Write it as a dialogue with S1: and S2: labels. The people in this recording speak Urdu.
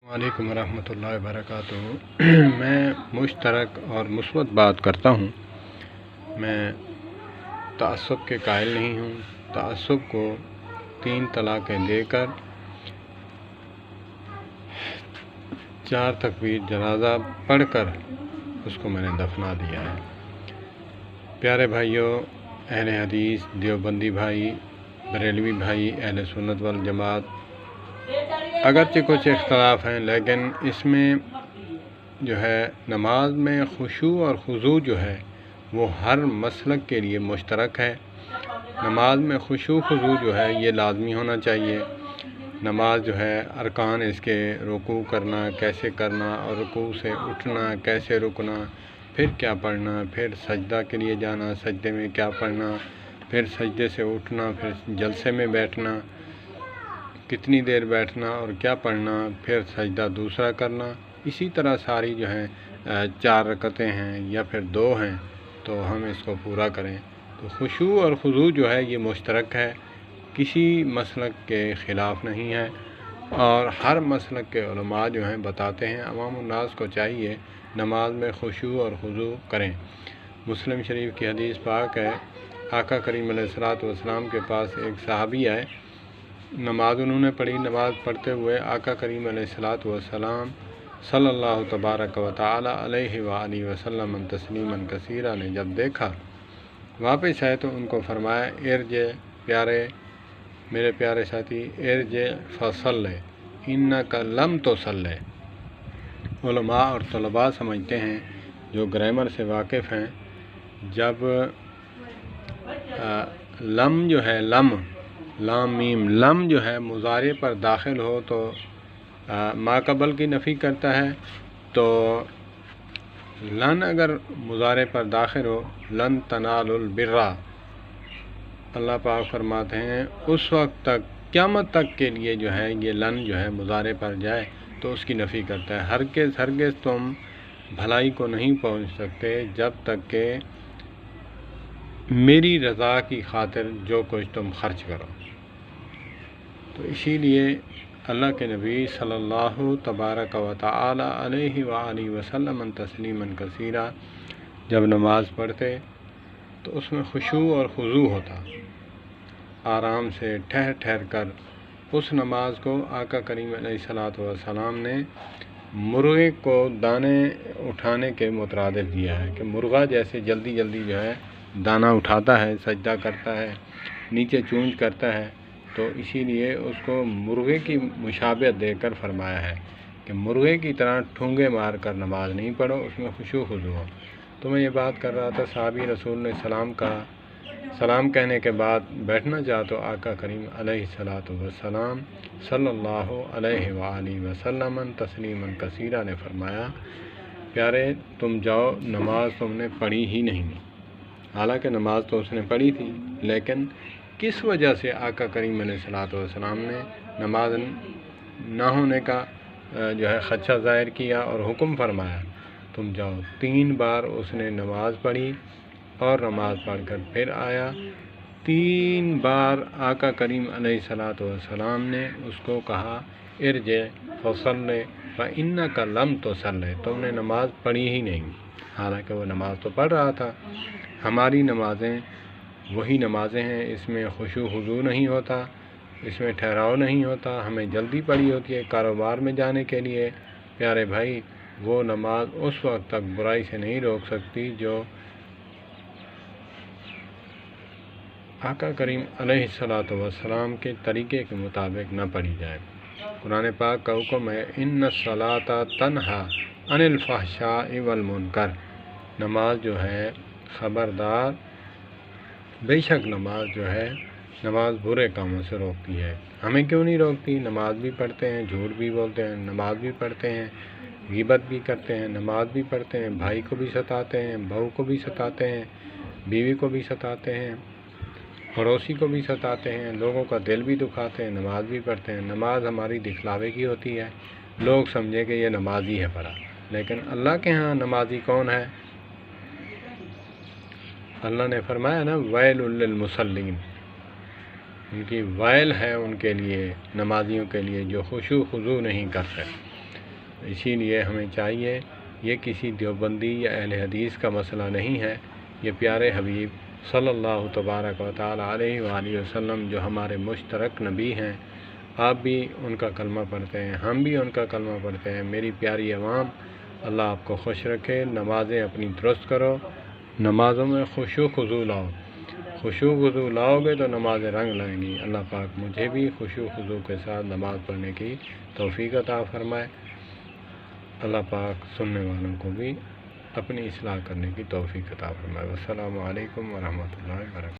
S1: وعلیکم ورحمۃ اللہ وبرکاتہ۔ میں مشترک اور مثبت بات کرتا ہوں۔ میں تعصب کے قائل نہیں ہوں۔ تعصب کو 3 طلاقیں دے کر 4 تکبیر جنازہ پڑھ کر اس کو میں نے دفنا دیا ہے۔ پیارے بھائیوں، اہل حدیث، دیوبندی بھائی، بریلوی بھائی، اہل سنت والجماعت، اگرچہ کچھ اختلاف ہیں لیکن اس میں جو ہے نماز میں خشوع اور خضوع جو ہے وہ ہر مسلک کے لیے مشترک ہے۔ نماز میں خشوع خضوع جو ہے یہ لازمی ہونا چاہیے۔ نماز جو ہے ارکان اس کے رکوع کرنا کیسے کرنا، اور رکوع سے اٹھنا کیسے رکنا، پھر کیا پڑھنا، پھر سجدہ کے لیے جانا، سجدے میں کیا پڑھنا، پھر سجدے سے اٹھنا، پھر جلسے میں بیٹھنا، کتنی دیر بیٹھنا اور کیا پڑھنا، پھر سجدہ دوسرا کرنا۔ اسی طرح ساری جو ہیں 4 رکعتیں ہیں یا پھر 2 ہیں تو ہم اس کو پورا کریں۔ تو خشوع اور خضوع جو ہے یہ مشترک ہے، کسی مسلک کے خلاف نہیں ہے، اور ہر مسلک کے علماء جو ہیں بتاتے ہیں عوام الناس کو چاہیے نماز میں خشوع اور خضوع کریں۔ مسلم شریف کی حدیث پاک ہے، آقا کریم علیہ الصلوۃ والسلام کے پاس ایک صحابی آئے، نماز انہوں نے پڑھی۔ نماز پڑھتے ہوئے آقا کریم علیہ الصلوۃ والسلام صلی اللہ تبارک و تعالی علیہ وآلہ وسلم تسلیما کثیرا نے جب دیکھا، واپس آئے تو ان کو فرمایا، ارجع میرے پیارے ساتھی، ارجع فصلی انک لم تصلی۔ علماء اور طلباء سمجھتے ہیں جو گرامر سے واقف ہیں، جب لم جو ہے لام میم لم جو ہے مضارع پر داخل ہو تو ما قبل کی نفی کرتا ہے، تو لن اگر مضارع پر داخل ہو، لن تنالوا البر، اللہ پاک فرماتے ہیں اس وقت تک، قیامت تک کے لیے جو ہے یہ لن جو ہے مضارع پر جائے تو اس کی نفی کرتا ہے۔ ہرگز تم بھلائی کو نہیں پہنچ سکتے جب تک کہ میری رضا کی خاطر جو کچھ تم خرچ کرو۔ تو اسی لیے اللہ کے نبی صلی اللہ تبارک و تعالی علیہ وآلہ وسلم تسلیما کثیرا جب نماز پڑھتے تو اس میں خشوع اور خضوع ہوتا، آرام سے ٹھہر کر اس نماز کو آقا کریم علیہ الصلوۃ والسلام نے مرغے کو دانے اٹھانے کے مترادف دیا ہے، کہ مرغہ جیسے جلدی جو ہے دانہ اٹھاتا ہے، سجدہ کرتا ہے، نیچے چونچ کرتا ہے، تو اسی لیے اس کو مرغے کی مشابہت دے کر فرمایا ہے کہ مرغے کی طرح ٹھونگے مار کر نماز نہیں پڑھو، اس میں خشوع خضوع ہو۔ تو میں یہ بات کر رہا تھا، صحابی رسول نے سلام کہنے کے بعد بیٹھنا چاہا تو آقا کریم علیہ الصلوۃ والسلام صلی اللہ علیہ وآلہ وسلم تسلیما کثیرا نے فرمایا، پیارے تم جاؤ، نماز تم نے پڑھی ہی نہیں۔ حالانکہ نماز تو اس نے پڑھی تھی، لیکن کس وجہ سے آقا کریم علیہ الصلوۃ والسلام نے نماز نہ ہونے کا جو ہے خدشہ ظاہر کیا اور حکم فرمایا، تم جاؤ۔ 3 بار اس نے نماز پڑھی اور نماز پڑھ کر پھر آیا۔ 3 بار آقا کریم علیہ الصلوۃ والسلام نے اس کو کہا، ارجع فصلی فانک لم تصلی، تم نے نماز پڑھی ہی نہیں، حالانکہ وہ نماز تو پڑھ رہا تھا۔ ہماری نمازیں وہی نمازیں ہیں، اس میں خشوع خضوع نہیں ہوتا، اس میں ٹھہراؤ نہیں ہوتا، ہمیں جلدی پڑھی ہوتی ہے کاروبار میں جانے کے لیے۔ پیارے بھائی، وہ نماز اس وقت تک برائی سے نہیں روک سکتی جو آقا کریم علیہ الصلوۃ والسلام کے طریقے کے مطابق نہ پڑھی جائے۔ قرآن پاک کا حکم ہے، ان الصلاۃ تنہی عن الفحشاء والمنکر، نماز جو ہے خبردار، بے شک نماز جو ہے نماز برے کاموں سے روکتی ہے۔ ہمیں کیوں نہیں روکتی؟ نماز بھی پڑھتے ہیں، جھوٹ بھی بولتے ہیں، نماز بھی پڑھتے ہیں، غیبت بھی کرتے ہیں، نماز بھی پڑھتے ہیں، بھائی کو بھی ستاتے ہیں، بہو کو بھی ستاتے ہیں، بیوی کو بھی ستاتے ہیں، پڑوسی کو بھی ستاتے ہیں، لوگوں کا دل بھی دکھاتے ہیں، نماز بھی پڑھتے ہیں۔ نماز ہماری دکھلاوے کی ہوتی ہے، لوگ سمجھے کہ یہ نمازی ہے پڑھا، لیکن اللہ کے ہاں نمازی کون ہے؟ اللہ نے فرمایا نا، ویل للمصلین، ان کی ویل ہے ان کے لیے، نمازیوں کے لیے جو خشوع خضوع نہیں کرتے۔ اسی لیے ہمیں چاہیے، یہ کسی دیوبندی یا اہل حدیث کا مسئلہ نہیں ہے، یہ پیارے حبیب صلی اللہ تبارک و تعالیٰ علیہ وآلہ وسلم جو ہمارے مشترک نبی ہیں، آپ بھی ان کا کلمہ پڑھتے ہیں، ہم بھی ان کا کلمہ پڑھتے ہیں۔ میری پیاری عوام، اللہ آپ کو خوش رکھے، نمازیں اپنی درست کرو، نمازوں میں خشوع خضوع لاؤ، خشوع خضوع لاؤ گے تو نمازیں رنگ لائیں گی۔ اللہ پاک مجھے بھی خشوع خضوع کے ساتھ نماز پڑھنے کی توفیق عطا فرمائے، اللہ پاک سننے والوں کو بھی اپنی اصلاح کرنے کی توفیق عطا فرمائے۔ السلام علیکم ورحمۃ اللہ وبرکاتہ۔